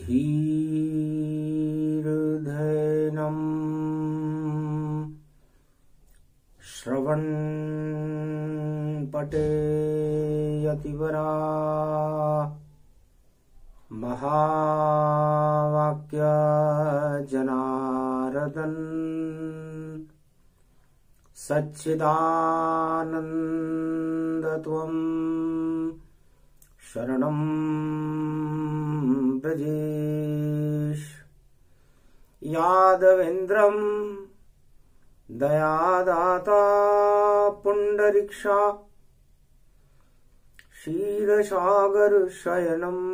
धीर्धैनम् श्रवन् पठेयतिवरा महावाक्य जनार्दन सच्चिदानन्दत्वं शरणं ब्रजेश। यादवेन्द्रं दयादाता पुण्डरीक्षा क्षीरसागर शयनम्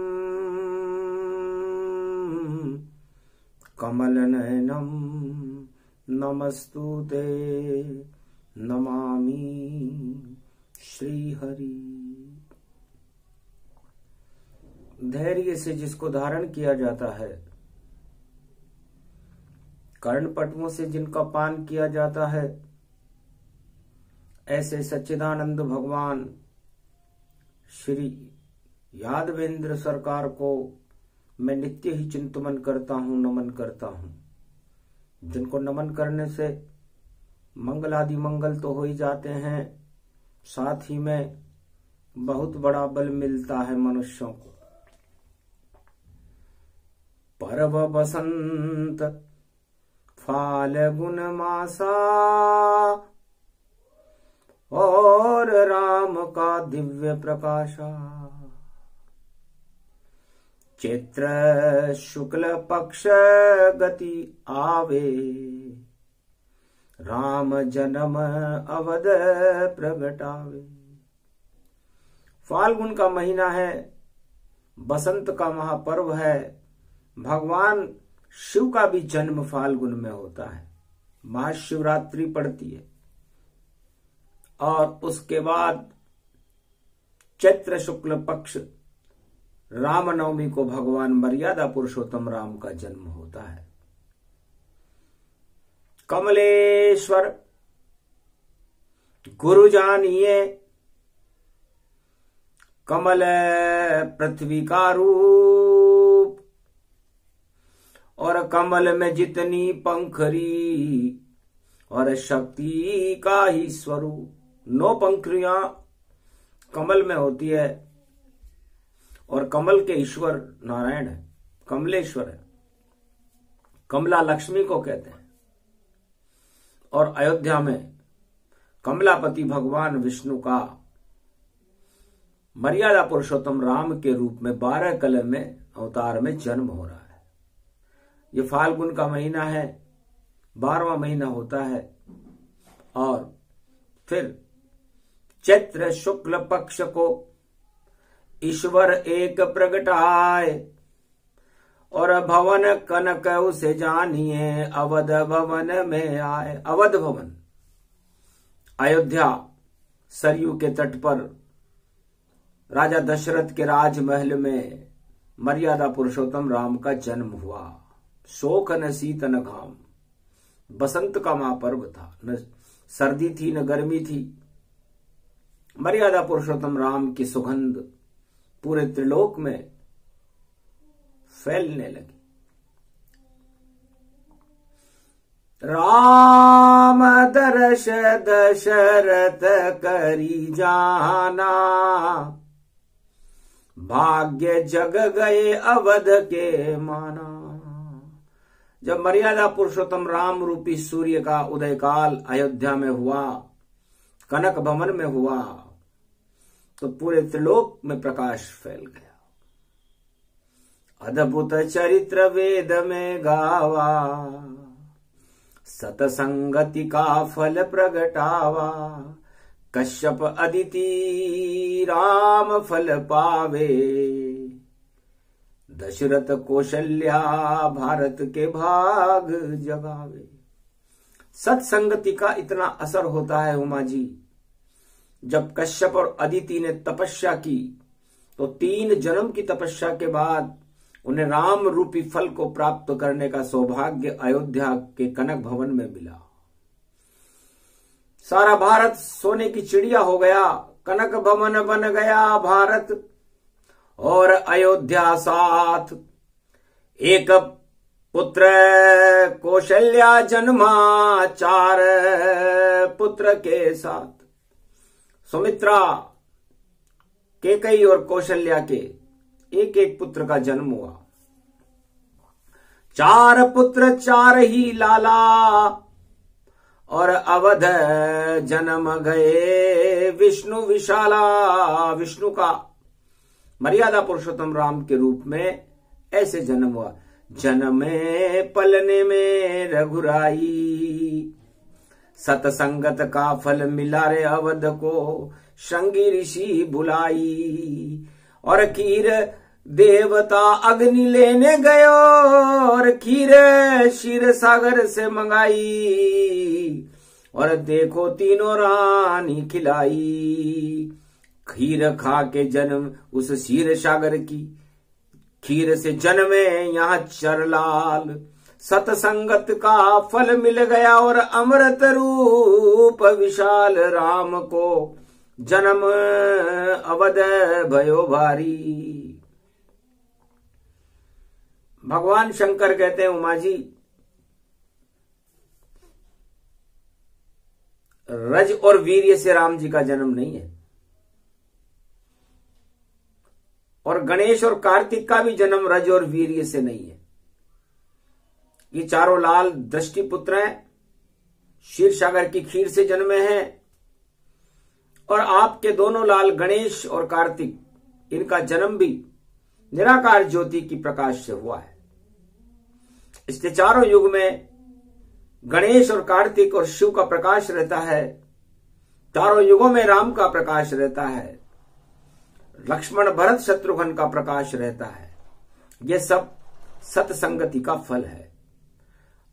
कमलनयनं नमस्तुते नमामि श्रीहरि। धैर्य से जिसको धारण किया जाता है, कर्णपटुओं से जिनका पान किया जाता है, ऐसे सच्चिदानंद भगवान श्री यादवेंद्र सरकार को मैं नित्य ही चिंतन करता हूँ, नमन करता हूँ। जिनको नमन करने से मंगल आदि मंगल तो हो ही जाते हैं, साथ ही में बहुत बड़ा बल मिलता है मनुष्यों को। पर्व बसंत फाल्गुन मासा और राम का दिव्य प्रकाशा। चैत्र शुक्ल पक्ष गति आवे, राम जन्म अवध प्रगटावे। फाल्गुन का महीना है, बसंत का महापर्व है। भगवान शिव का भी जन्म फाल्गुन में होता है। महाशिवरात्रि पड़ती है और उसके बाद चैत्र शुक्ल पक्ष रामनवमी को भगवान मर्यादा पुरुषोत्तम राम का जन्म होता है। कमलेश्वर गुरु जानिए, कमल पृथ्वी का रूप और कमल में जितनी पंखरी और शक्ति का ही स्वरूप। 9 पंखुड़ियां कमल में होती है और कमल के ईश्वर नारायण है, कमलेश्वर है। कमला लक्ष्मी को कहते हैं। और अयोध्या में कमलापति भगवान विष्णु का मर्यादा पुरुषोत्तम राम के रूप में 12 कल में अवतार में जन्म हो रहा है। ये फाल्गुन का महीना है, 12वां महीना होता है। और फिर चैत्र शुक्ल पक्ष को ईश्वर एक प्रगटाए और भवन कनक उसे जानिए, अवध भवन में आए। अवध भवन अयोध्या सरयू के तट पर राजा दशरथ के राजमहल में मर्यादा पुरुषोत्तम राम का जन्म हुआ। शोक न शीतन घाम, बसंत का महापर्व था। न सर्दी थी न गर्मी थी। मर्यादा पुरुषोत्तम राम की सुगंध पूरे त्रिलोक में फैलने लगी। राम दर्श दशरथ करी जाना, भाग्य जग गए अवध के माना। जब मर्यादा पुरुषोत्तम राम रूपी सूर्य का उदय काल अयोध्या में हुआ, कनक भवन में हुआ, तो पूरे त्रिलोक में प्रकाश फैल गया। अद्भुत चरित्र वेद में गावा, सतसंगति का फल प्रगटावा। कश्यप अदिति राम फल पावे, दशरथ कौशल्या भारत के भाग जगावे। सत्संगति का इतना असर होता है उमा जी। जब कश्यप और अदिति ने तपस्या की तो 3 जन्म की तपस्या के बाद उन्हें राम रूपी फल को प्राप्त करने का सौभाग्य अयोध्या के कनक भवन में मिला। सारा भारत सोने की चिड़िया हो गया, कनक भवन बन गया भारत और अयोध्या साथ। एक पुत्र कौशल्या जन्मा 4 पुत्र के साथ। सुमित्रा, कैकेयी और कौशल्या के एक एक पुत्र का जन्म हुआ। 4 पुत्र 4 ही लाला, और अवध जन्म गए विष्णु विशाला। विष्णु का मर्यादा पुरुषोत्तम राम के रूप में ऐसे जन्म हुआ। जन्मे पलने में रघुराई, सतसंगत का फल मिला रे अवध को, श्रृंगी ऋषि बुलाई। और खीर देवता अग्नि लेने गयो, और खीर क्षीर सागर से मंगाई। और देखो तीनों रानी खिलाई, खीर खा के जन्म उस क्षीर सागर की, खीर से जन्मे यहाँ चरलाल। सतसंगत का फल मिल गया, और अमृत रूप विशाल राम को, जन्म अवध भयो भारी। भगवान शंकर कहते हैं, उमा जी, रज और वीर्य से राम जी का जन्म नहीं है, और गणेश और कार्तिक का भी जन्म रज और वीर्य से नहीं है। ये चारों लाल दृष्टि पुत्र हैं, क्षीर सागर की खीर से जन्मे हैं। और आपके दोनों लाल गणेश और कार्तिक, इनका जन्म भी निराकार ज्योति की प्रकाश से हुआ है। इसलिए चारों युग में गणेश और कार्तिक और शिव का प्रकाश रहता है, चारों युगों में राम का प्रकाश रहता है, लक्ष्मण भरत शत्रुघ्न का प्रकाश रहता है। यह सब सतसंगति का फल है।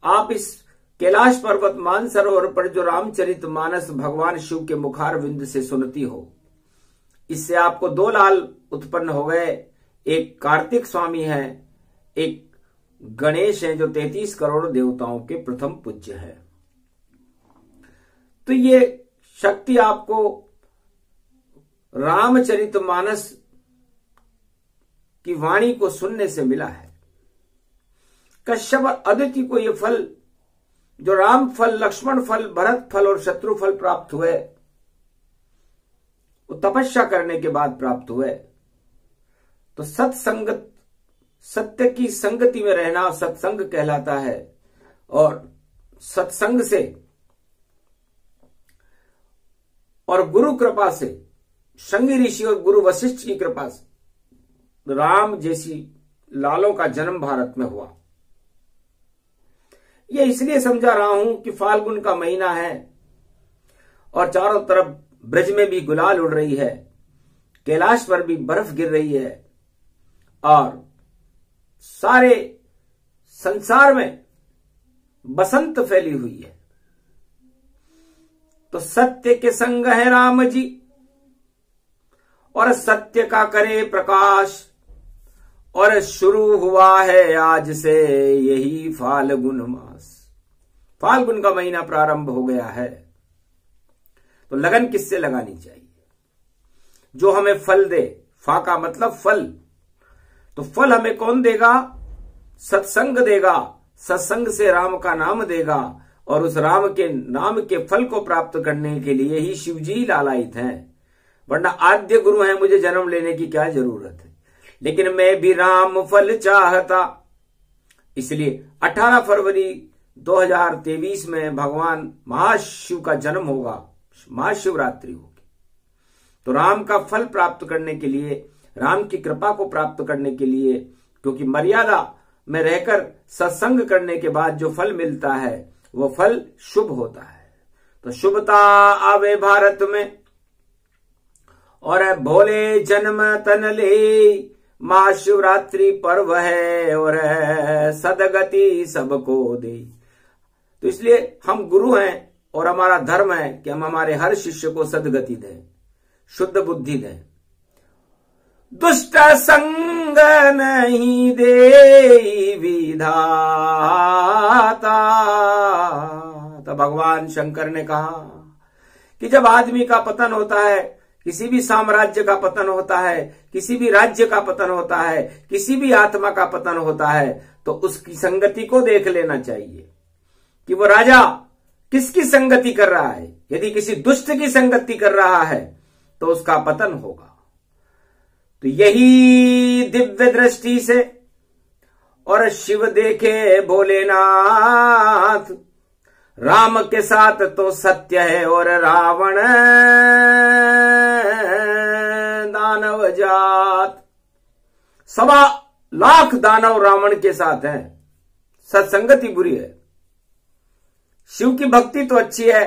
आप इस कैलाश पर्वत मानसरोवर पर जो रामचरित मानस भगवान शिव के मुखार विंद से सुनती हो, इससे आपको 2 लाल उत्पन्न हो गए। एक कार्तिक स्वामी है, एक गणेश है, जो 33 करोड़ देवताओं के प्रथम पूज्य है। तो ये शक्ति आपको रामचरित मानस की वाणी को सुनने से मिला है। कश्यप और अदिति को ये फल, जो राम फल, लक्ष्मण फल, भरत फल और शत्रु फल प्राप्त हुए, वो तपस्या करने के बाद प्राप्त हुए। तो सत्संगत, सत्य की संगति में रहना सत्संग कहलाता है। और सत्संग से और गुरु कृपा से, श्रृंगी ऋषि और गुरु वशिष्ठ की कृपा से राम जैसी लालों का जन्म भारत में हुआ। यह इसलिए समझा रहा हूं कि फाल्गुन का महीना है और चारों तरफ ब्रज में भी गुलाल उड़ रही है, कैलाश पर भी बर्फ गिर रही है, और सारे संसार में बसंत फैली हुई है। तो सत्य के संग है राम जी, और सत्य का करे प्रकाश, और शुरू हुआ है आज से यही फाल्गुन मास। फाल्गुन का महीना प्रारंभ हो गया है। तो लगन किससे लगानी चाहिए? जो हमें फल दे। फा का मतलब फल। तो फल हमें कौन देगा? सत्संग देगा। सत्संग से राम का नाम देगा, और उस राम के नाम के फल को प्राप्त करने के लिए ही शिवजी लालायित हैं। वरना आद्य गुरु हैं, मुझे जन्म लेने की क्या जरूरत है। लेकिन मैं भी राम फल चाहता, इसलिए 18 फरवरी 2023 में भगवान महाशिव का जन्म होगा, महाशिवरात्रि होगी। तो राम का फल प्राप्त करने के लिए, राम की कृपा को प्राप्त करने के लिए, क्योंकि मर्यादा में रहकर सत्संग करने के बाद जो फल मिलता है वो फल शुभ होता है। तो शुभता आवे भारत में, और भोले जन्म तन ले, महाशिवरात्रि पर्व है और सदगति सबको दे। तो इसलिए हम गुरु हैं और हमारा धर्म है कि हम हमारे हर शिष्य को सदगति दें, शुद्ध बुद्धि दें। दुष्ट संग नहीं दे विधाता। तो भगवान शंकर ने कहा कि जब आदमी का पतन होता है, किसी भी साम्राज्य का पतन होता है, किसी भी राज्य का पतन होता है, किसी भी आत्मा का पतन होता है, तो उसकी संगति को देख लेना चाहिए कि वो राजा किसकी संगति कर रहा है। यदि किसी दुष्ट की संगति कर रहा है तो उसका पतन होगा। तो यही दिव्य दृष्टि से और शिव देखे भोलेनाथ, राम के साथ तो सत्य है और रावण दानव जात। 1.25 लाख दानव रावण के साथ हैं। सत्संगति बुरी है। शिव की भक्ति तो अच्छी है,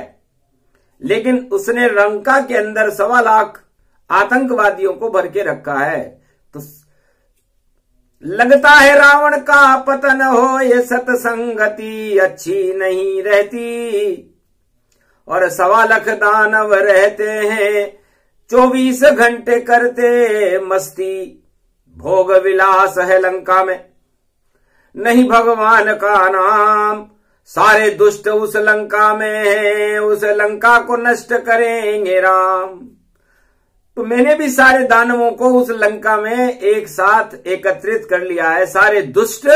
लेकिन उसने लंका के अंदर 1.25 लाख आतंकवादियों को भर के रखा है। तो लगता है रावण का पतन हो, ये सत्संगति अच्छी नहीं रहती। और 1.25 लाख दानव रहते हैं, 24 घंटे करते मस्ती, भोग विलास है लंका में, नहीं भगवान का नाम। सारे दुष्ट उस लंका में हैं, उस लंका को नष्ट करेंगे राम। तो मैंने भी सारे दानवों को उस लंका में एक साथ एकत्रित कर लिया है। सारे दुष्ट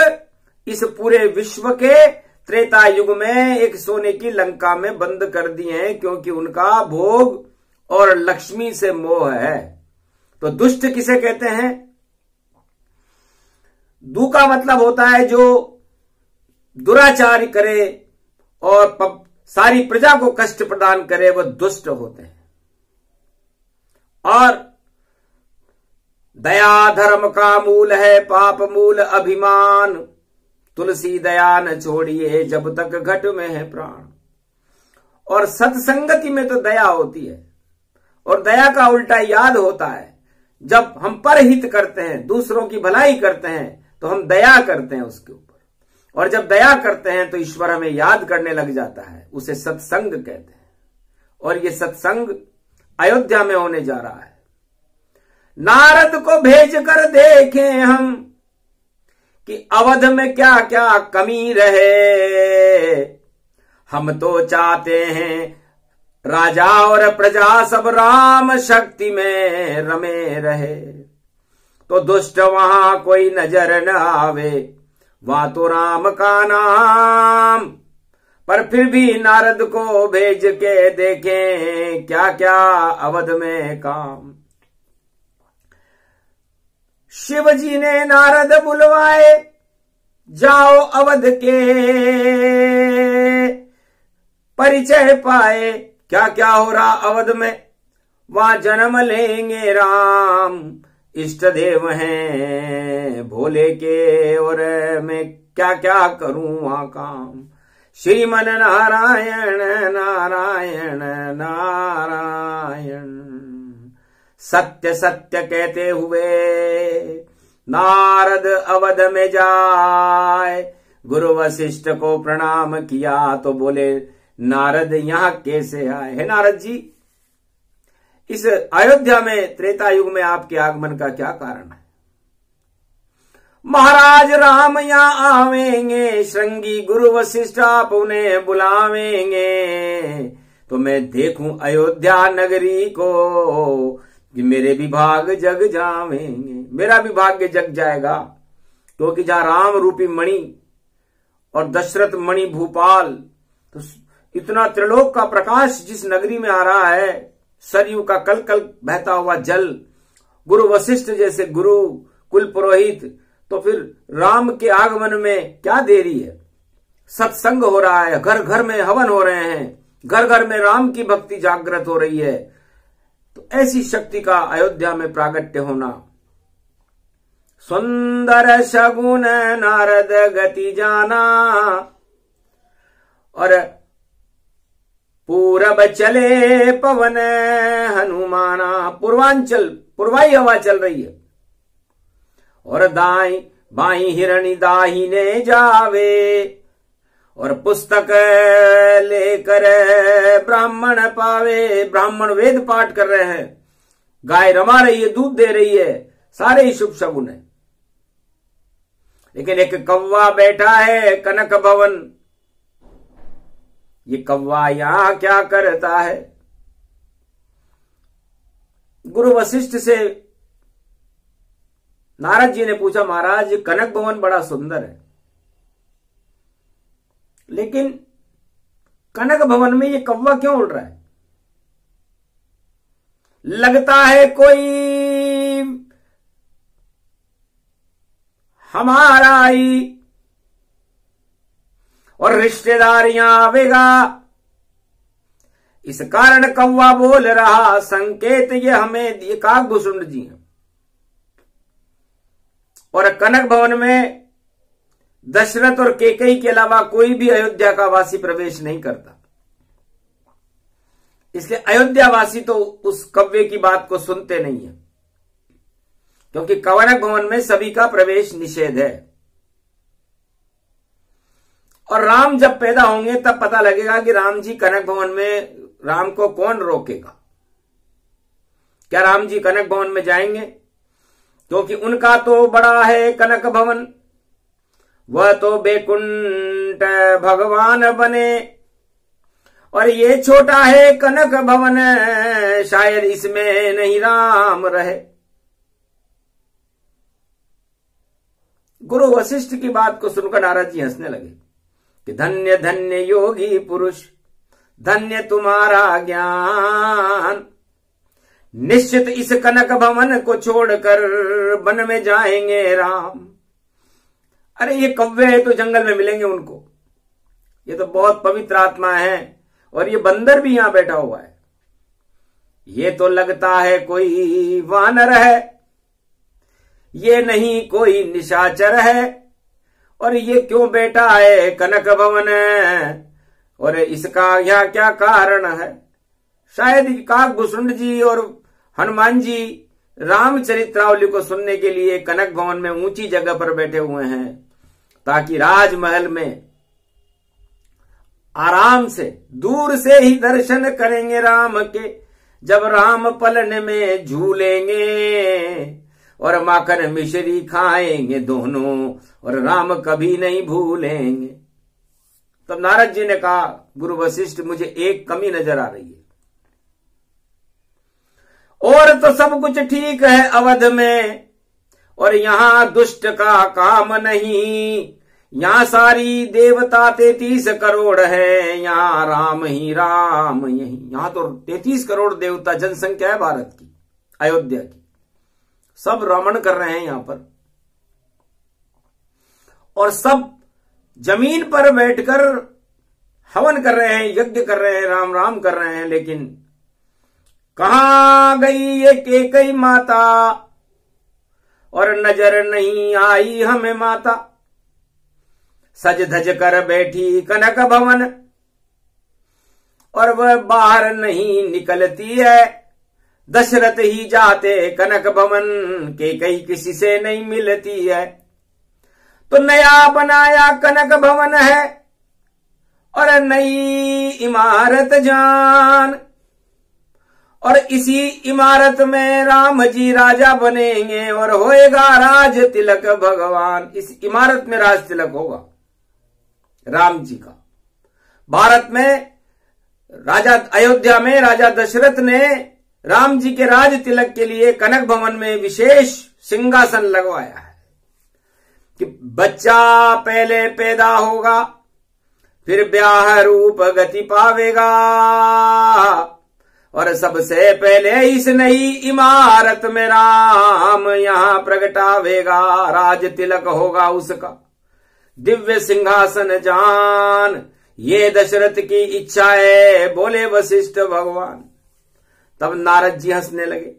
इस पूरे विश्व के त्रेता युग में एक सोने की लंका में बंद कर दिए हैं, क्योंकि उनका भोग और लक्ष्मी से मोह है। तो दुष्ट किसे कहते हैं? दू का मतलब होता है जो दुराचार करे और सारी प्रजा को कष्ट प्रदान करे, वो दुष्ट होते हैं। और दया धर्म का मूल है, पाप मूल अभिमान। तुलसी दया न छोड़िए जब तक घट में है प्राण। और सत्संगति में तो दया होती है, और दया का उल्टा याद होता है। जब हम परहित करते हैं, दूसरों की भलाई करते हैं, तो हम दया करते हैं उसके ऊपर। और जब दया करते हैं तो ईश्वर हमें याद करने लग जाता है। उसे सत्संग कहते हैं। और ये सत्संग अयोध्या में होने जा रहा है। नारद को भेज कर देखें हम कि अवध में क्या क्या कमी रहे। हम तो चाहते हैं राजा और प्रजा सब राम शक्ति में रमे रहे। तो दुष्ट वहां कोई नजर न आवे, वहां तो राम का नाम। पर फिर भी नारद को भेज के देखें क्या क्या अवध में काम। शिव जी ने नारद बुलवाए, जाओ अवध के परिचय पाए। क्या क्या हो रहा अवध में? वहां जन्म लेंगे राम, इष्ट देव हैं भोले के, और मैं क्या क्या करूं वहां काम। श्रीमन नारायण नारायण नारायण। सत्य सत्य कहते हुए नारद अवध में जाए। गुरु वशिष्ठ को प्रणाम किया तो बोले, नारद यहां कैसे आए? हे नारद जी, इस अयोध्या में त्रेता युग में आपके आगमन का क्या कारण है? महाराज राम यहां आवेंगे, श्रृंगी गुरु वशिष्ठ आप उन्हें बुलावेंगे। तो मैं देखूं अयोध्या नगरी को कि मेरे भी भाग जग जावेंगे। मेरा भी भाग्य जग जाएगा, क्योंकि जहां राम रूपी मणि और दशरथ मणि भूपाल, तो इतना त्रिलोक का प्रकाश जिस नगरी में आ रहा है, सरयू का कल कल बहता हुआ जल, गुरु वशिष्ठ जैसे गुरु, कुल पुरोहित, तो फिर राम के आगमन में क्या देरी है? सत्संग हो रहा है, घर घर में हवन हो रहे हैं, घर घर में राम की भक्ति जागृत हो रही है। तो ऐसी शक्ति का अयोध्या में प्रागट्य होना। सुंदर शगुन नारद गति जाना, और पूरब चले पवन हनुमाना। पूर्वांचल, पूर्वाई हवा चल रही है, और दाई बाई हिरणी दाहिने जावे। और पुस्तक लेकर ब्राह्मण पावे। ब्राह्मण वेद पाठ कर रहे हैं, गाय रमा रही है, दूध दे रही है, सारे ही शुभ शगुन है। लेकिन एक कौवा बैठा है कनक भवन। ये कौवा यहां क्या करता है? गुरु वशिष्ठ से नारद जी ने पूछा, महाराज कनक भवन बड़ा सुंदर है, लेकिन कनक भवन में ये कौवा क्यों उड़ रहा है? लगता है कोई हमारा ही और रिश्तेदारियां आवेगा, इस कारण कौवा बोल रहा। संकेत ये हमें ये काकभूषुंड जी हैं। और कनक भवन में दशरथ और कैकेयी के अलावा कोई भी अयोध्या का वासी प्रवेश नहीं करता, इसलिए अयोध्या वासी तो उस कौवे की बात को सुनते नहीं है, क्योंकि कनक भवन में सभी का प्रवेश निषेध है। और राम जब पैदा होंगे तब पता लगेगा कि राम जी कनक भवन में, राम को कौन रोकेगा? क्या राम जी कनक भवन में जाएंगे? क्योंकि उनका तो बड़ा है कनक भवन, वह तो बैकुंठ भगवान बने, और ये छोटा है कनक भवन, शायद इसमें नहीं राम रहे। गुरु वशिष्ठ की बात को सुनकर नारद जी हंसने लगे कि धन्य धन्य योगी पुरुष, धन्य तुम्हारा ज्ञान, निश्चित इस कनक भवन को छोड़कर वन में जाएंगे राम। अरे ये कौवे तो जंगल में मिलेंगे उनको, ये तो बहुत पवित्र आत्मा है, और ये बंदर भी यहां बैठा हुआ है। ये तो लगता है कोई वानर है, ये नहीं कोई निशाचर है, और ये क्यों बैठा है कनक भवन है, और इसका यह क्या कारण है? शायद काकभूषुंड जी और हनुमान जी रामचरित्रावली को सुनने के लिए कनक भवन में ऊंची जगह पर बैठे हुए हैं, ताकि राजमहल में आराम से दूर से ही दर्शन करेंगे राम के, जब राम पलने में झूलेंगे और माखन मिश्री खाएंगे दोनों, और राम कभी नहीं भूलेंगे। तब नारद जी ने कहा, गुरु वशिष्ठ मुझे एक कमी नजर आ रही है, और तो सब कुछ ठीक है अवध में, और यहां दुष्ट का काम नहीं, यहां सारी देवता 33 करोड़ है, यहां राम ही राम यही। यहां तो 33 करोड़ देवता जनसंख्या है भारत की, अयोध्या की, सब रमण कर रहे हैं यहां पर, और सब जमीन पर बैठकर हवन कर रहे हैं, यज्ञ कर रहे हैं, राम राम कर रहे हैं। लेकिन कहां गई ये कैकेयी माता, और नजर नहीं आई हमें माता, सज धज कर बैठी कनक भवन, और वह बाहर नहीं निकलती है। दशरथ ही जाते कनक भवन, कैकेयी किसी से नहीं मिलती है। तो नया बनाया कनक भवन है, और नई इमारत जान, और इसी इमारत में राम जी राजा बनेंगे, और होएगा राज तिलक भगवान। इस इमारत में राज तिलक होगा राम जी का। भारत में राजा, अयोध्या में राजा दशरथ ने राम जी के राज तिलक के लिए कनक भवन में विशेष सिंहासन लगवाया है, कि बच्चा पहले पैदा होगा, फिर ब्याह रूप गति पावेगा, और सबसे पहले इस नई इमारत में राम यहां प्रगटावेगा, राज तिलक होगा उसका, दिव्य सिंहासन जान, ये दशरथ की इच्छा है, बोले वशिष्ठ भगवान। तब नारद जी हंसने लगे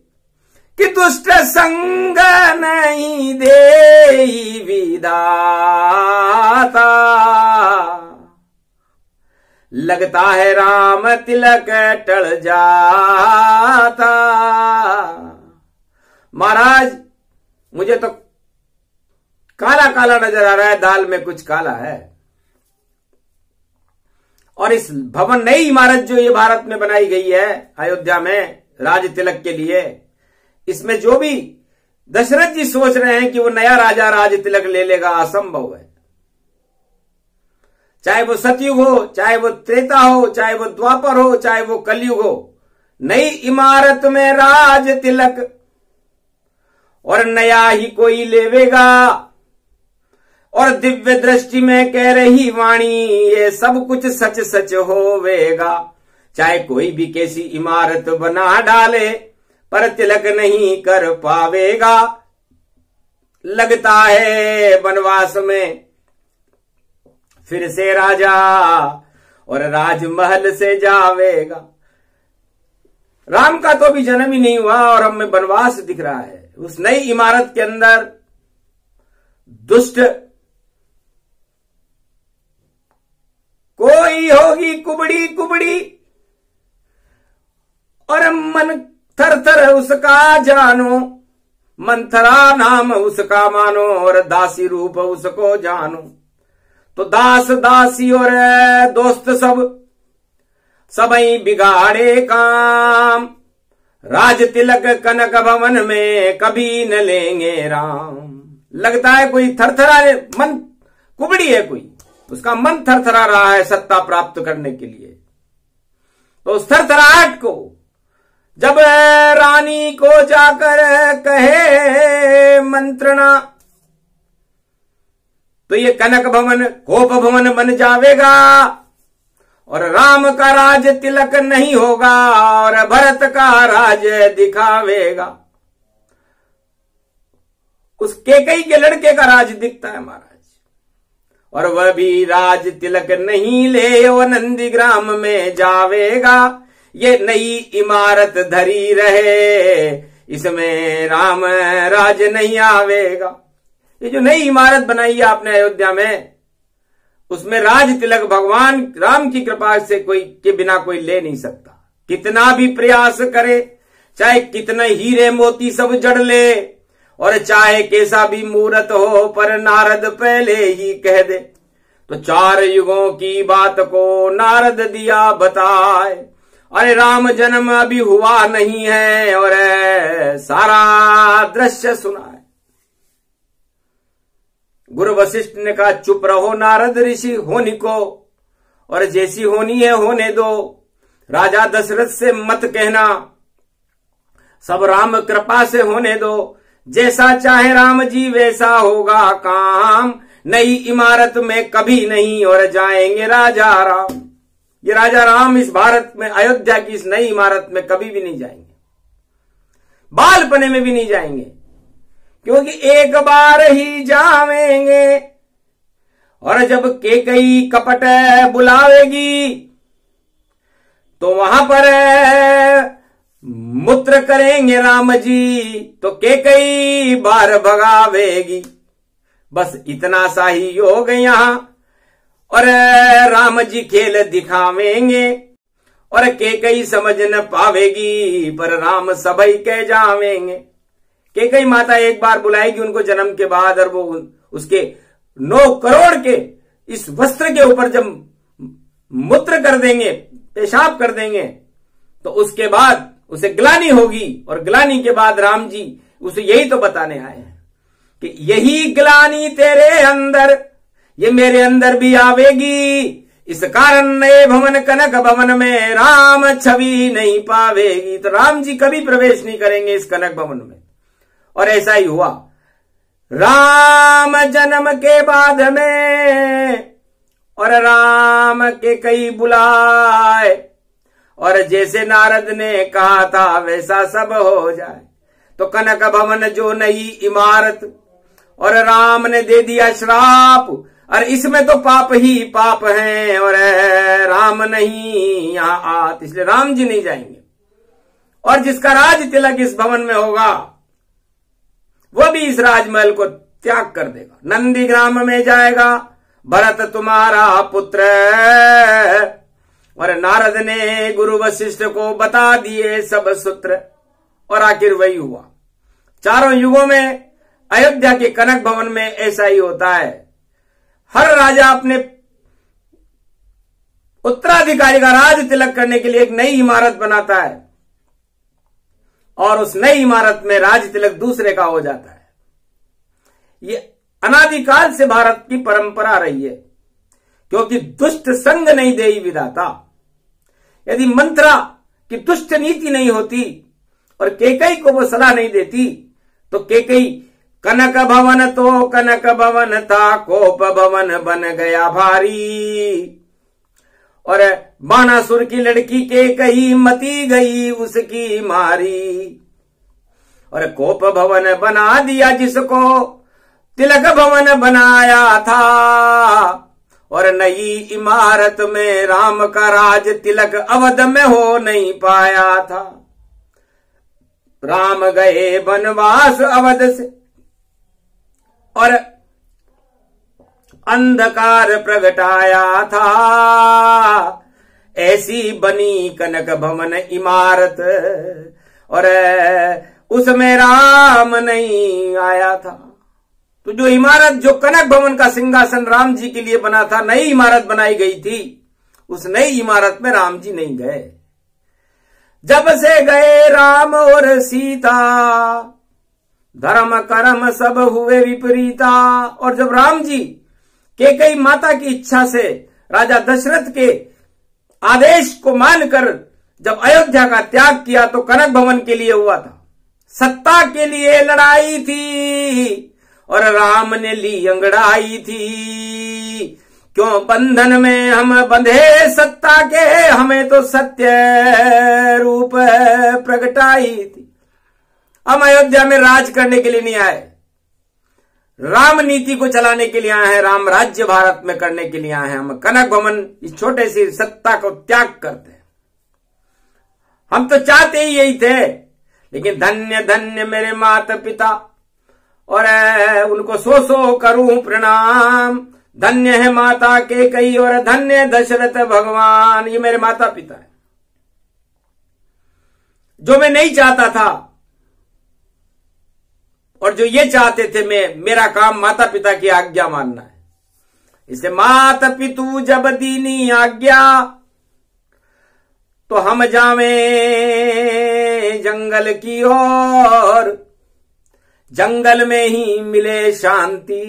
कि दुष्ट संग नहीं दे विधाता, लगता है राम तिलक टल जाता। महाराज मुझे तो काला काला नजर आ रहा है, दाल में कुछ काला है। और इस भवन, नई इमारत जो ये भारत में बनाई गई है अयोध्या में राज तिलक के लिए, इसमें जो भी दशरथ जी सोच रहे हैं कि वो नया राजा राज तिलक ले लेगा, असंभव है। चाहे वो सतयुग हो, चाहे वो त्रेता हो, चाहे वो द्वापर हो, चाहे वो कलयुग हो, नई इमारत में राज तिलक और नया ही कोई लेवेगा। और दिव्य दृष्टि में कह रही वाणी ये सब कुछ सच सच होवेगा। चाहे कोई भी कैसी इमारत बना डाले पर तिलक नहीं कर पावेगा। लगता है वनवास में फिर से राजा और राजमहल से जावेगा। राम का तो अभी जन्म ही नहीं हुआ और हमें वनवास दिख रहा है। उस नई इमारत के अंदर दुष्ट कोई होगी कुबड़ी कुबड़ी और मन थर थर उसका जानो। मंथरा नाम उसका मानो और दासी रूप उसको जानो। तो दास दासी और दोस्त सबई बिगाड़े काम। राज तिलक कनक भवन में कभी न लेंगे राम। लगता है कोई थरथरा मन कुबड़ी है, कोई उसका मन थरथरा रहा है सत्ता प्राप्त करने के लिए। तो उस थरथराहट को जब रानी को जाकर कहे मंत्रणा तो ये कनक भवन कोप भवन बन जावेगा और राम का राज तिलक नहीं होगा और भरत का राज दिखावेगा। उस केकई के लड़के का राज दिखता है महाराज, और वह भी राज तिलक नहीं ले वो नंदीग्राम में जावेगा। ये नई इमारत धरी रहे इसमें राम राज नहीं आवेगा। ये जो नई इमारत बनाई है आपने अयोध्या में, उसमें राज तिलक भगवान राम की कृपा से कोई के बिना कोई ले नहीं सकता। कितना भी प्रयास करे, चाहे कितने हीरे मोती सब जड़ ले और चाहे कैसा भी मूर्त हो, पर नारद पहले ही कह दे तो 4 युगों की बात को नारद दिया बताए। अरे राम जन्म अभी हुआ नहीं है और सारा दृश्य सुना है। गुरु वशिष्ठ ने कहा चुप रहो नारद ऋषि, होनी को और जैसी होनी है होने दो। राजा दशरथ से मत कहना, सब राम कृपा से होने दो। जैसा चाहे राम जी वैसा होगा काम। नई इमारत में कभी नहीं और जाएंगे राजा राम। ये राजा राम इस भारत में अयोध्या की इस नई इमारत में कभी भी नहीं जाएंगे, बालपने में भी नहीं जाएंगे, क्योंकि एक बार ही जावेंगे। और जब केकई कपट बुलावेगी तो वहां पर मूत्र करेंगे राम जी, तो केकई बार भगावेगी। बस इतना सा ही योग यहां और राम जी खेल दिखावेंगे और केकई समझ न पावेगी, पर राम सबई कह जावेंगे। केकई माता एक बार बुलाएगी उनको जन्म के बाद, और वो उसके 9 करोड़ के इस वस्त्र के ऊपर जब मूत्र कर देंगे, पेशाब कर देंगे, तो उसके बाद उसे ग्लानि होगी। और ग्लानि के बाद राम जी उसे यही तो बताने आए हैं कि यही ग्लानि तेरे अंदर ये मेरे अंदर भी आवेगी। इस कारण नए भवन कनक भवन में राम छवि नहीं पावेगी। तो राम जी कभी प्रवेश नहीं करेंगे इस कनक भवन में। और ऐसा ही हुआ। राम जन्म के बाद में और राम के कई बुलाए, और जैसे नारद ने कहा था वैसा सब हो जाए। तो कनक भवन जो नई इमारत, और राम ने दे दिया श्राप, और इसमें तो पाप ही पाप हैं और राम नहीं यहां आत, इसलिए राम जी नहीं जाएंगे। और जिसका राज तिलक इस भवन में होगा वह भी इस राजमहल को त्याग कर देगा, नंदीग्राम में जाएगा। भरत तुम्हारा पुत्र, और नारद ने गुरु वशिष्ठ को बता दिए सब सूत्र। और आखिर वही हुआ। 4 युगों में अयोध्या के कनक भवन में ऐसा ही होता है। हर राजा अपने उत्तराधिकारी का राज तिलक करने के लिए एक नई इमारत बनाता है, और उस नई इमारत में राज तिलक दूसरे का हो जाता है। ये अनादिकाल से भारत की परंपरा रही है, क्योंकि दुष्ट संग नहीं देई विधाता। यदि मंत्रा कि दुष्ट नीति नहीं होती और कैकेयी को वो सलाह नहीं देती, तो कैकेयी कनक भवन तो कनक भवन था, कोप भवन बन गया भारी। और बाणासुर की लड़की कैकेयी मती गई उसकी मारी। और कोप भवन बना दिया जिसको तिलक भवन बनाया था। और नई इमारत में राम का राज तिलक अवध में हो नहीं पाया था। राम गए वनवास अवध से और अंधकार प्रगटाया था। ऐसी बनी कनक भवन इमारत और उसमें राम नहीं आया था। तो जो इमारत, जो कनक भवन का सिंहासन राम जी के लिए बना था, नई इमारत बनाई गई थी, उस नई इमारत में राम जी नहीं गए। जब से गए राम और सीता, धर्म कर्म सब हुए विपरीता। और जब राम जी कैकेयी माता की इच्छा से राजा दशरथ के आदेश को मानकर जब अयोध्या का त्याग किया, तो कनक भवन के लिए हुआ था, सत्ता के लिए लड़ाई थी और राम ने ली अंगड़ाई थी। क्यों बंधन में हम बंधे सत्ता के, हमें तो सत्य रूप प्रगटाई थी। हम अयोध्या में राज करने के लिए नहीं आए, राम नीति को चलाने के लिए आए हैं, राम राज्य भारत में करने के लिए आए हैं। हम कनक भवन इस छोटे सी सत्ता को त्याग करते हैं। हम तो चाहते ही यही थे, लेकिन धन्य धन्य मेरे माता पिता, और उनको सो करूं प्रणाम। धन्य है माता कैकेयी और धन्य दशरथ भगवान। ये मेरे माता पिता है, जो मैं नहीं चाहता था और जो ये चाहते थे। मेरा काम माता पिता की आज्ञा मानना है। इसे माता पितु जब दीनी आज्ञा, तो हम जावे जंगल की ओर। जंगल में ही मिले शांति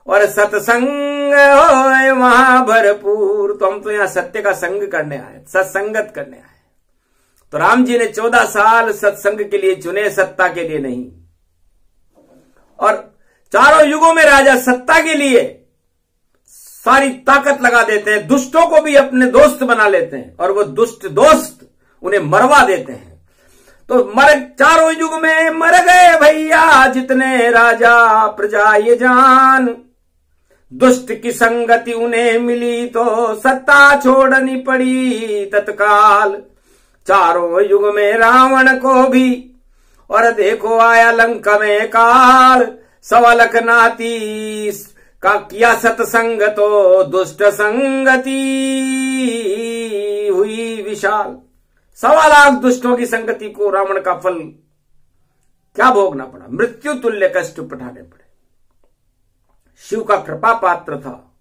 और सत्संग होए वहां भरपूर। तो हम तो यहां सत्य का संग करने आए, सत्संगत करने आए। तो राम जी ने 14 साल सत्संग के लिए चुने, सत्ता के लिए नहीं। और चारों युगों में राजा सत्ता के लिए सारी ताकत लगा देते हैं, दुष्टों को भी अपने दोस्त बना लेते हैं और वो दुष्ट दोस्त उन्हें मरवा देते हैं। तो चारों युग में मर गए भैया जितने राजा प्रजा ये जान। दुष्ट की संगति उन्हें मिली तो सत्ता छोड़नी पड़ी तत्काल। चारों युग में रावण को भी, और देखो आया लंका में काल। सवलक नाती का किया सत्संग तो दुष्ट संगति हुई विशाल। 1.25 लाख दुष्टों की संगति को रावण का फल क्या भोगना पड़ा, मृत्यु तुल्य कष्ट उठाने पड़े। शिव का कृपा पात्र था,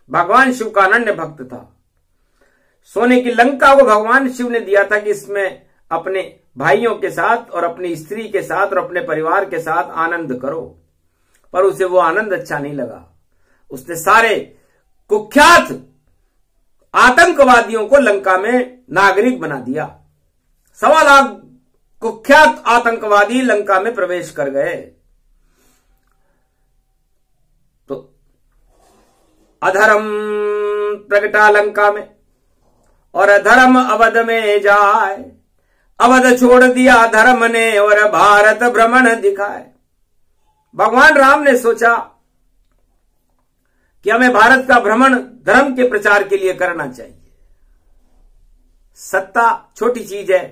भगवान शिव का अनन्य भक्त था। सोने की लंका को भगवान शिव ने दिया था कि इसमें अपने भाइयों के साथ और अपनी स्त्री के साथ और अपने परिवार के साथ आनंद करो। पर उसे वो आनंद अच्छा नहीं लगा। उसने सारे कुख्यात आतंकवादियों को लंका में नागरिक बना दिया। 1.25 लाख कुख्यात आतंकवादी लंका में प्रवेश कर गए। तो अधर्म प्रगटा लंका में और अधर्म अवध में जाए। अवध छोड़ दिया धर्म ने और भारत भ्रमण दिखाए। भगवान राम ने सोचा कि हमें भारत का भ्रमण धर्म के प्रचार के लिए करना चाहिए। सत्ता छोटी चीज है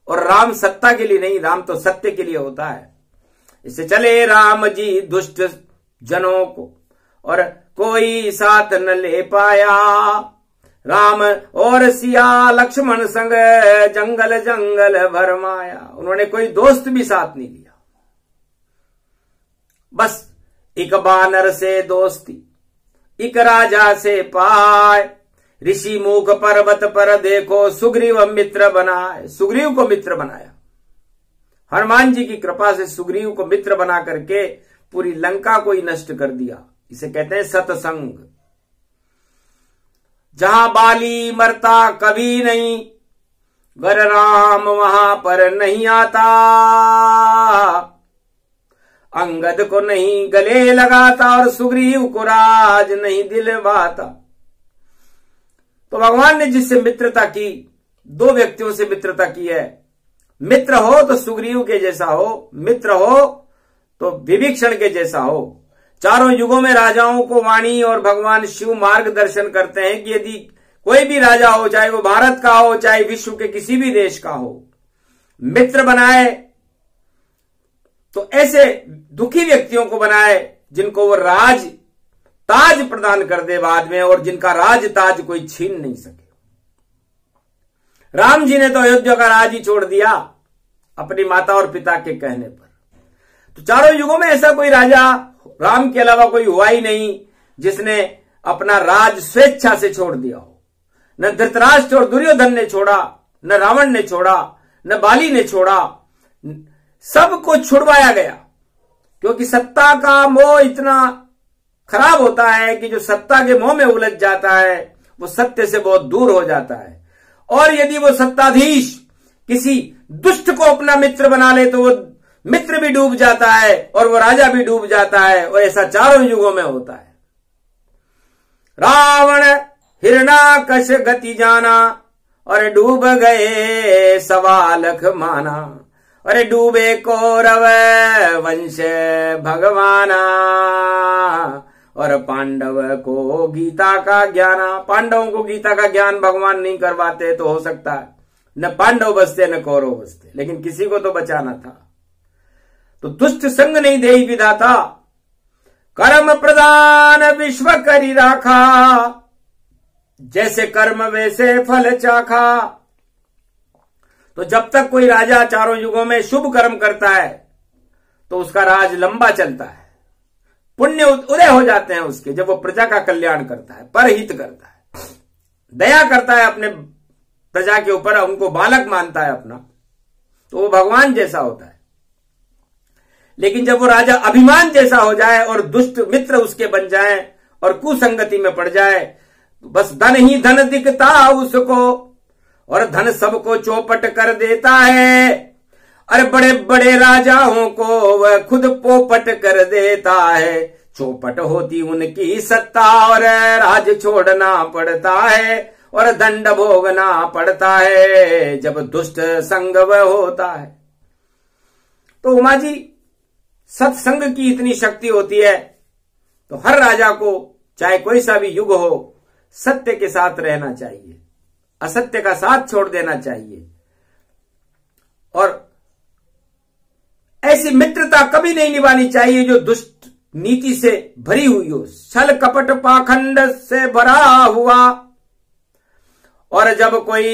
और राम सत्ता के लिए नहीं, राम तो सत्य के लिए होता है। इससे चले राम जी दुष्ट जनों को और कोई साथ न ले पाया। राम और सिया लक्ष्मण संग जंगल जंगल भरमाया। उन्होंने कोई दोस्त भी साथ नहीं लिया, बस एक बानर से दोस्ती, एक राजा से पाए। ऋषि मूक पर्वत पर देखो सुग्रीव मित्र बनाए। सुग्रीव को मित्र बनाया। हनुमान जी की कृपा से सुग्रीव को मित्र बना करके पूरी लंका को ही नष्ट कर दिया। इसे कहते हैं सत्संग। जहां बाली मरता कभी नहीं, गर राम वहां पर नहीं आता, अंगद को नहीं गले लगाता और सुग्रीव को राज नहीं दिलवाता। तो भगवान ने जिससे मित्रता की, दो व्यक्तियों से मित्रता की है। मित्र हो तो सुग्रीव के जैसा हो, मित्र हो तो विभीषण के जैसा हो। चारों युगों में राजाओं को वाणी और भगवान शिव मार्गदर्शन करते हैं कि यदि कोई भी राजा हो, चाहे वो भारत का हो, चाहे विश्व के किसी भी देश का हो, मित्र बनाए तो ऐसे दुखी व्यक्तियों को बनाए जिनको वो राज ताज प्रदान कर दे बाद में, और जिनका राज ताज कोई छीन नहीं सके। राम जी ने तो अयोध्या का राज ही छोड़ दिया अपनी माता और पिता के कहने पर। तो चारों युगों में ऐसा कोई राजा राम के अलावा कोई हुआ ही नहीं जिसने अपना राज स्वेच्छा से छोड़ दिया हो। न धृतराष्ट्र और दुर्योधन ने छोड़ा, न रावण ने छोड़ा, न बाली ने छोड़ा, सबको छुड़वाया गया। क्योंकि सत्ता का मोह इतना खराब होता है कि जो सत्ता के मोह में उलझ जाता है वो सत्य से बहुत दूर हो जाता है। और यदि वो सत्ताधीश किसी दुष्ट को अपना मित्र बना ले तो वो मित्र भी डूब जाता है और वो राजा भी डूब जाता है। और ऐसा चारों युगों में होता है। रावण हिरणाकश गति जाना और डूब गए 1.25 लाख माना, अरे डूबे कौरव वंश भगवाना, और पांडव को गीता का ज्ञान। पांडवों को गीता का ज्ञान भगवान नहीं करवाते तो हो सकता है न पांडव बचते न कौरव बचते, लेकिन किसी को तो बचाना था। तो दुष्ट संग नहीं दे विधाता, कर्म प्रदान विश्व करी राखा, जैसे कर्म वैसे फल चाखा। तो जब तक कोई राजा चारों युगों में शुभ कर्म करता है तो उसका राज लंबा चलता है, पुण्य उदय हो जाते हैं उसके। जब वो प्रजा का कल्याण करता है, परहित करता है, दया करता है अपने प्रजा के ऊपर, उनको बालक मानता है अपना, तो वो भगवान जैसा होता है। लेकिन जब वो राजा अभिमान जैसा हो जाए और दुष्ट मित्र उसके बन जाए और कुसंगति में पड़ जाए, तो बस धन ही धन दिखता उसको और धन सबको चौपट कर देता है। अरे बड़े बड़े राजाओं को वह खुद पोपट कर देता है। चौपट होती उनकी सत्ता और राज छोड़ना पड़ता है और दंड भोगना पड़ता है जब दुष्ट संग वह होता है। तो उमा जी, सत्संग की इतनी शक्ति होती है तो हर राजा को, चाहे कोई सा भी युग हो, सत्य के साथ रहना चाहिए, असत्य का साथ छोड़ देना चाहिए। और ऐसी मित्रता कभी नहीं निभानी चाहिए जो दुष्ट नीति से भरी हुई हो, छल कपट पाखंड से भरा हुआ। और जब कोई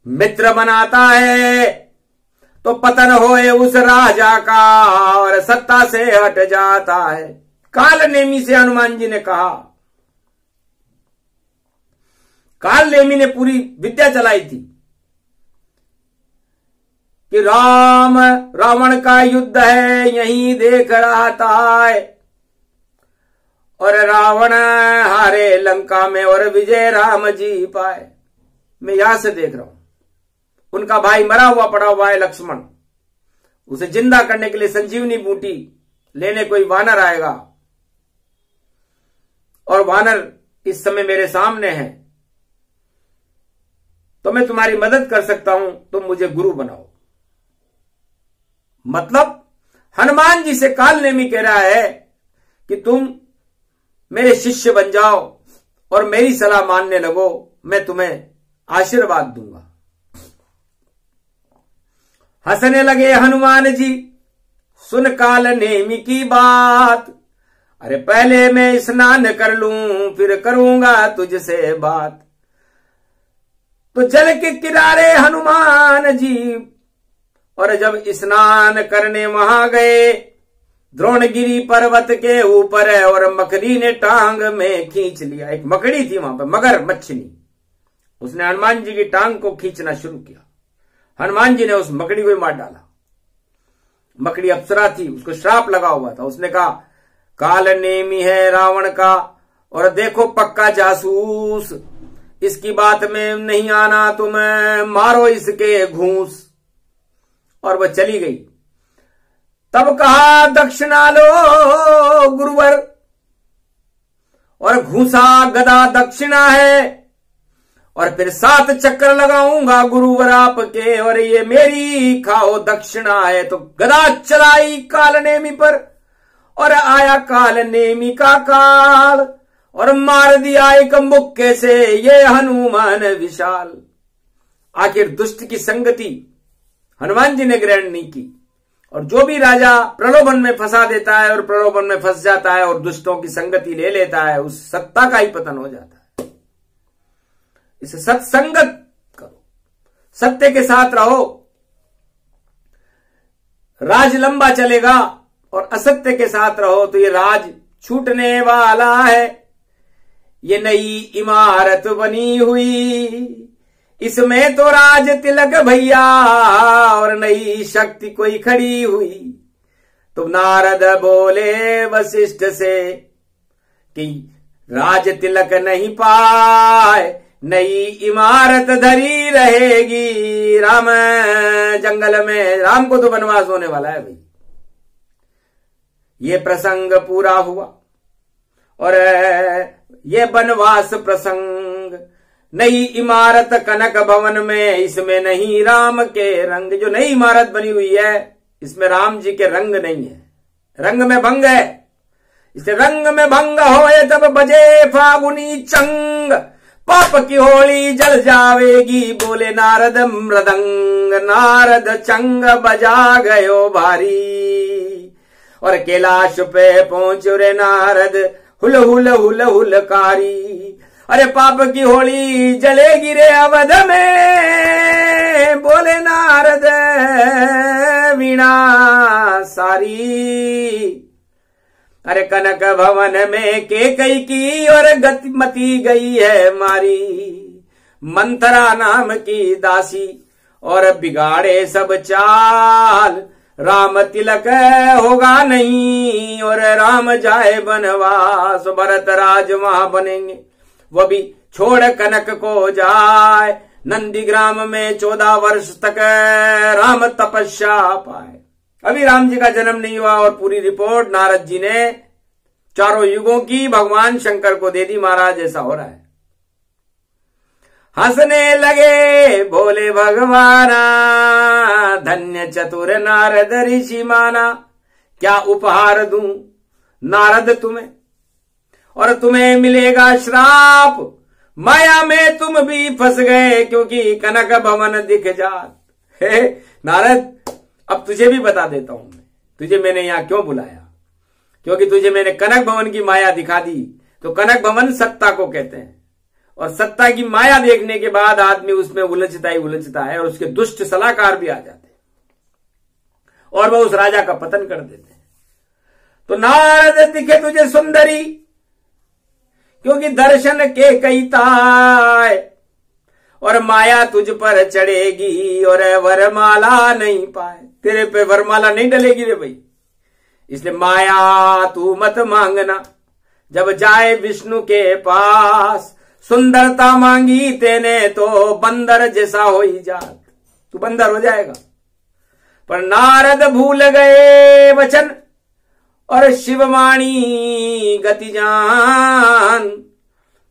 मित्र बनाता है तो पतन होए उस राजा का और सत्ता से हट जाता है। काल नेमी से हनुमान जी ने कहा, काल नेमी ने पूरी विद्या चलाई थी कि राम रावण का युद्ध है, यहीं देख रहा था और रावण हारे लंका में और विजय राम जी पाए। मैं यहां से देख रहा हूं, उनका भाई मरा हुआ पड़ा हुआ है लक्ष्मण, उसे जिंदा करने के लिए संजीवनी बूटी लेने कोई वानर आएगा और वानर इस समय मेरे सामने है, तो मैं तुम्हारी मदद कर सकता हूं, तुम मुझे गुरु बनाओ। मतलब हनुमान जी से काल नेमी कह रहा है कि तुम मेरे शिष्य बन जाओ और मेरी सलाह मानने लगो, मैं तुम्हें आशीर्वाद दूंगा। हंसने लगे हनुमान जी सुन काल नेमी की बात, अरे पहले मैं स्नान कर लूं फिर करूंगा तुझसे बात। तो जल के किनारे हनुमान जी और जब स्नान करने वहां गए, द्रोणगिरी पर्वत के ऊपर है और मकड़ी ने टांग में खींच लिया। एक मकड़ी थी वहां पर, मगर मछली, उसने हनुमान जी की टांग को खींचना शुरू किया। हनुमान जी ने उस मकड़ी को मार डाला। मकड़ी अप्सरा थी, उसको श्राप लगा हुआ था। उसने कहा काल नेमी है रावण का और देखो पक्का जासूस, इसकी बात में नहीं आना, तुम मारो इसके घूस। और वह चली गई। तब कहा दक्षिणा लो गुरुवर, और घूसा गदा दक्षिणा है, और फिर 7 चक्कर लगाऊंगा गुरुवर आपके, और ये मेरी खाओ दक्षिणा है। तो गदा चलाई काल नेमी पर, और आया काल नेमी का काल, और मार दिया एक मुक्के से ये हनुमान विशाल। आखिर दुष्ट की संगति हनुमान जी ने ग्रहण नहीं की, और जो भी राजा प्रलोभन में फंसा देता है और प्रलोभन में फंस जाता है और दुष्टों की संगति ले लेता है, उस सत्ता का ही पतन हो जाता है। इसे सत्संगत करो, सत्य के साथ रहो, राज लंबा चलेगा। और असत्य के साथ रहो तो ये राज छूटने वाला है। ये नई इमारत बनी हुई, इसमें तो राज तिलक भैया, और नई शक्ति कोई खड़ी हुई। तो नारद बोले वशिष्ठ से कि राज तिलक नहीं पाए, नई इमारत धरी रहेगी। राम जंगल में, राम को तो वनवास होने वाला है भाई। ये प्रसंग पूरा हुआ, और ये वनवास प्रसंग, नई इमारत कनक भवन में, इसमें नहीं राम के रंग। जो नई इमारत बनी हुई है इसमें राम जी के रंग नहीं है, रंग में भंग है। इसे रंग में भंग होए तब बजे फागुनी चंग, पाप की होली जल जावेगी, बोले नारद मृदंग। नारद चंग बजा गयो भारी, और कैलाश पे पहुंचो रे नारद, हुल हुल हुल हुलकारी। अरे पाप की होली जलेगी रे अवध में, बोले नारद वीणा सारी। अरे कनक भवन में केकई की और गतिमती गई है मारी, मंथरा नाम की दासी और बिगाड़े सब चाल। राम तिलक होगा नहीं और राम जाए बनवास, भरत राज वहां बनेंगे वो भी छोड़ कनक को जाए। नंदीग्राम में 14 वर्ष तक राम तपस्या पाए। अभी राम जी का जन्म नहीं हुआ और पूरी रिपोर्ट नारद जी ने चारों युगों की भगवान शंकर को दे दी। महाराज ऐसा हो रहा है। हंसने लगे बोले भगवाना, धन्य चतुर नारद ऋषि माना। क्या उपहार दूं नारद तुम्हें, और तुम्हें मिलेगा श्राप। माया में तुम भी फंस गए क्योंकि कनक भवन दिख जात। हे नारद, अब तुझे भी बता देता हूं मैं, तुझे मैंने यहां क्यों बुलाया, क्योंकि तुझे मैंने कनक भवन की माया दिखा दी। तो कनक भवन सत्ता को कहते हैं, और सत्ता की माया देखने के बाद आदमी उसमें उलझता ही उलझता है, और उसके दुष्ट सलाहकार भी आ जाते हैं और वह उस राजा का पतन कर देते हैं। तो नारद दिखे तुझे सुंदरी, क्योंकि दर्शन के कई ताय, और माया तुझ पर चढ़ेगी और वरमाला नहीं पाए। तेरे पे वरमाला नहीं डलेगी रे भाई, इसलिए माया तू मत मांगना। जब जाए विष्णु के पास, सुंदरता मांगी तेने तो बंदर जैसा हो ही जात, तू बंदर हो जाएगा। पर नारद भूल गए वचन और शिववाणी गति जान,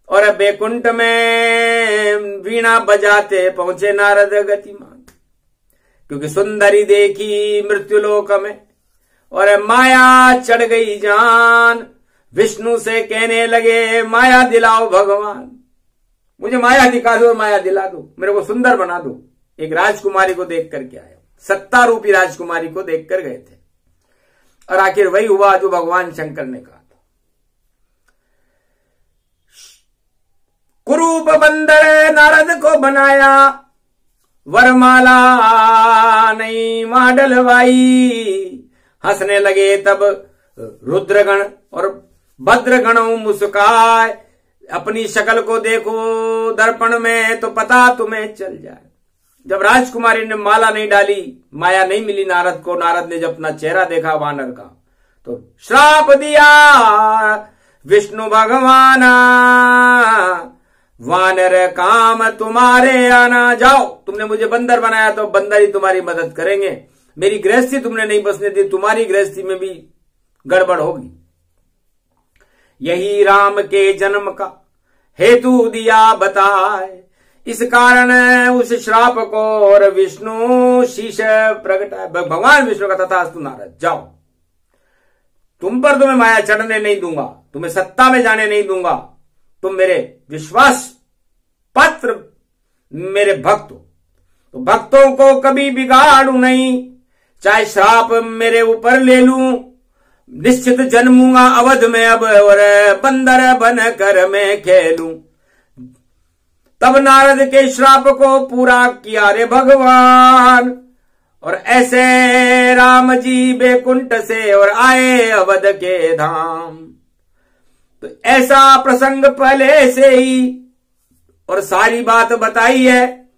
और बैकुंठ में वीणा बजाते पहुंचे नारद गतिमान। क्योंकि सुंदरी देखी मृत्युलोक में और माया चढ़ गई जान। विष्णु से कहने लगे माया दिलाओ भगवान, मुझे माया दिखा दो, माया दिला दो, मेरे को सुंदर बना दो। एक राजकुमारी को देख करके आया, सत्ता रूपी राजकुमारी को देख कर गए थे, और आखिर वही हुआ जो भगवान शंकर ने कहा था। कुरूप बंदर नारद को बनाया, वरमाला नहीं मां डलवाई। हंसने लगे तब रुद्रगण और भद्रगण मुस्काए। अपनी शक्ल को देखो दर्पण में तो पता तुम्हें चल जाए। जब राजकुमारी ने माला नहीं डाली, माया नहीं मिली नारद को, नारद ने जब अपना चेहरा देखा वानर का, तो श्राप दिया विष्णु भगवाना। वानर काम तुम्हारे आना, जाओ तुमने मुझे बंदर बनाया तो बंदर ही तुम्हारी मदद करेंगे। मेरी गृहस्थी तुमने नहीं बसने दी, तुम्हारी गृहस्थी में भी गड़बड़ होगी। यही राम के जन्म का हेतु दिया बताए, इस कारण उस श्राप को और विष्णु शीश प्रगटाए। भगवान विष्णु का तथास्तु नारद, जाओ तुम पर तुम्हें माया चढ़ने नहीं दूंगा, तुम्हें सत्ता में जाने नहीं दूंगा, तुम मेरे विश्वास पात्र मेरे भक्त हो, तो भक्तों को कभी बिगाड़ू नहीं, चाहे श्राप मेरे ऊपर ले लूं, निश्चित जन्मूंगा अवध में अब और बंदर बन कर मैं खेलूं। तब नारद के श्राप को पूरा किया रे भगवान, और ऐसे राम जी बैकुंठ से और आए अवध के धाम। तो ऐसा प्रसंग पहले से ही और सारी बात बताई है,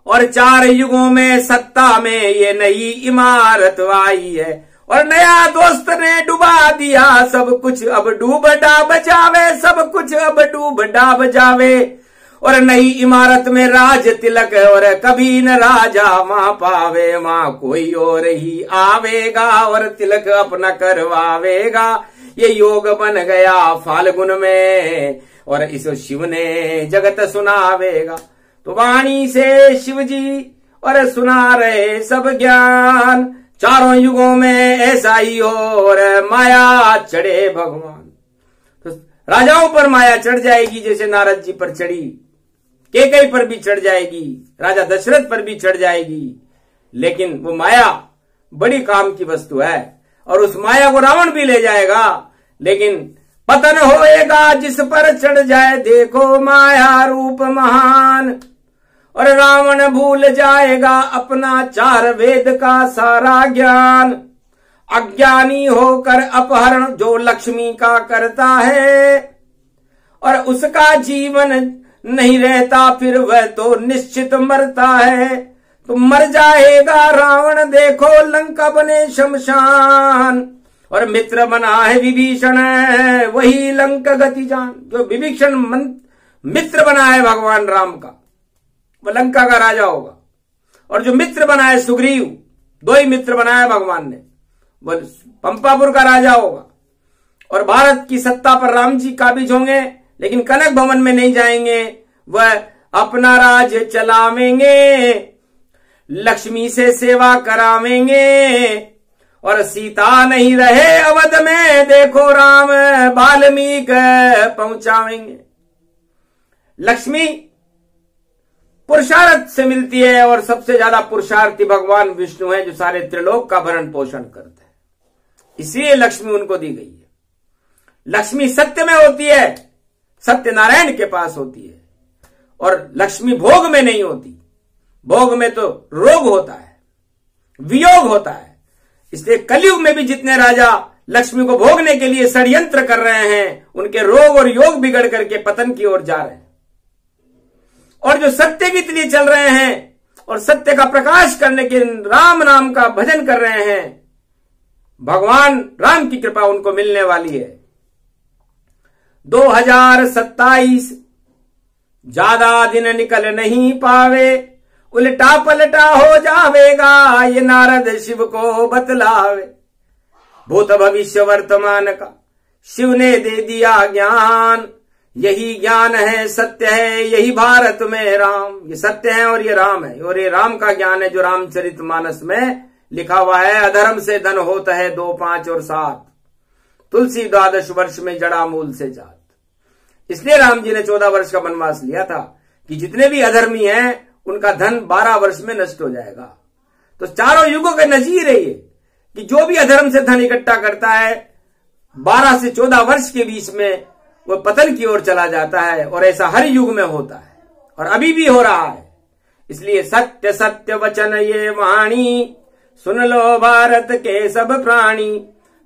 और 4 युगों में सत्ता में ये नई इमारत आई है, और नया दोस्त ने डुबा दिया सब कुछ, अब डूब डाब जावे सब कुछ, अब डूब डाब जावे। और नई इमारत में राज तिलक, और कभी न राजा मां पावे, मां कोई और ही आवेगा और तिलक अपना करवावेगा। ये योग बन गया फाल्गुन में, और इस शिव ने जगत सुनावेगा। तो वाणी से शिव जी और सुना रहे सब ज्ञान, 4 युगों में ऐसा ही हो और माया चढ़े भगवान। तो राजाओं पर माया चढ़ जाएगी, जैसे नारद जी पर चढ़ी, केकई पर भी चढ़ जाएगी, राजा दशरथ पर भी चढ़ जाएगी, लेकिन वो माया बड़ी काम की वस्तु है, और उस माया को रावण भी ले जाएगा, लेकिन पतन होएगा जिस पर चढ़ जाए, देखो माया रूप महान। और रावण भूल जाएगा अपना 4 वेद का सारा ज्ञान, अज्ञानी होकर अपहरण जो लक्ष्मी का करता है, और उसका जीवन नहीं रहता फिर वह तो निश्चित मरता है। तो मर जाएगा रावण देखो लंका बने शमशान, और मित्र बना है विभीषण वही लंका गति जान। जो विभीषण मित्र बना है भगवान राम का, वह लंका का राजा होगा, और जो मित्र बना है सुग्रीव, 2 ही मित्र बनाया भगवान ने, वह पंपापुर का राजा होगा। और भारत की सत्ता पर राम जी काबिज होंगे, लेकिन कनक भवन में नहीं जाएंगे, वह अपना राज चलावेंगे, लक्ष्मी से सेवा करावेंगे। और सीता नहीं रहे अवध में, देखो राम वाल्मीकि पहुंचावेंगे। लक्ष्मी पुरुषार्थ से मिलती है, और सबसे ज्यादा पुरुषार्थी भगवान विष्णु है, जो सारे त्रिलोक का भरण पोषण करते हैं, इसलिए लक्ष्मी उनको दी गई है। लक्ष्मी सत्य में होती है, सत्यनारायण के पास होती है, और लक्ष्मी भोग में नहीं होती। भोग में तो रोग होता है, वियोग होता है। इसलिए कलयुग में भी जितने राजा लक्ष्मी को भोगने के लिए षड्यंत्र कर रहे हैं, उनके रोग और योग बिगड़ करके पतन की ओर जा रहे हैं। और जो सत्य के लिए चल रहे हैं और सत्य का प्रकाश करने के राम नाम का भजन कर रहे हैं, भगवान राम की कृपा उनको मिलने वाली है। 2027 ज्यादा दिन निकल नहीं पावे, उल्टा पलटा हो जावेगा, ये नारद शिव को बतलावे। भूत भविष्य वर्तमान का शिव ने दे दिया ज्ञान, यही ज्ञान है सत्य है, यही भारत में राम। ये सत्य है और ये राम है, और ये राम का ज्ञान है जो रामचरितमानस में लिखा हुआ है। अधर्म से धन होता है 2, 5 और 7, तुलसी 12 वर्ष में जड़ा मूल से जात। इसलिए राम जी ने 14 वर्ष का वनवास लिया था कि जितने भी अधर्मी हैं उनका धन 12 वर्ष में नष्ट हो जाएगा। तो 4 युगों के नजीर है ये कि जो भी अधर्म से धन इकट्ठा करता है 12 से 14 वर्ष के बीच में वह पतन की ओर चला जाता है, और ऐसा हर युग में होता है और अभी भी हो रहा है। इसलिए सत्य सत्य वचन ये वाणी, सुन लो भारत के सब प्राणी।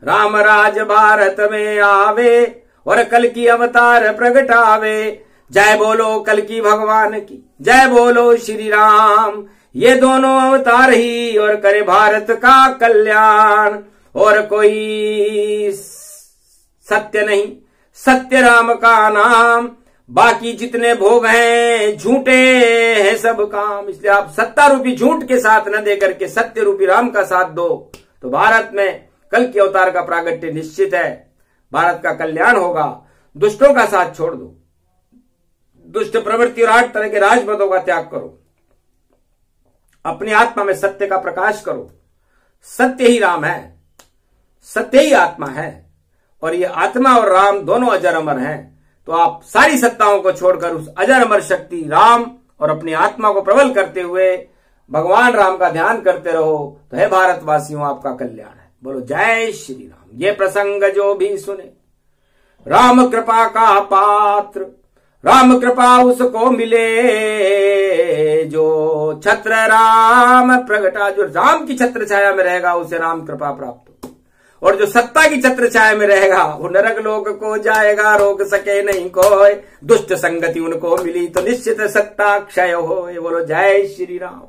राम राज भारत में आवे और कल की अवतार प्रगटावे। जय बोलो कल की भगवान की, जय बोलो श्री राम। ये दोनों अवतार ही और करे भारत का कल्याण। और कोई सत्य नहीं, सत्य राम का नाम। बाकी जितने भोग हैं झूठे हैं सब काम। इसलिए आप सत्ता रूपी झूठ के साथ न देकर के सत्य रूपी राम का साथ दो, तो भारत में कल के अवतार का प्रागट्य निश्चित है। भारत का कल्याण होगा। दुष्टों का साथ छोड़ दो, दुष्ट प्रवृत्ति और 8 तरह के राजपदों का त्याग करो, अपनी आत्मा में सत्य का प्रकाश करो। सत्य ही राम है, सत्य ही आत्मा है, और ये आत्मा और राम दोनों अजर अमर हैं। तो आप सारी सत्ताओं को छोड़कर उस अजर अमर शक्ति राम और अपनी आत्मा को प्रबल करते हुए भगवान राम का ध्यान करते रहो, तो है भारतवासियों आपका कल्याण है। बोलो जय श्री राम। ये प्रसंग जो भी सुने राम कृपा का पात्र, राम कृपा उसको मिले जो छत्र राम प्रगटा। जो राम की छत्र छाया में रहेगा उसे राम कृपा प्राप्त हो, और जो सत्ता की छत्र छाया में रहेगा वो नरक लोक को जाएगा, रोक सके नहीं कोई। दुष्ट संगति उनको मिली तो निश्चित सत्ता क्षय हो। बोलो जय श्री राम।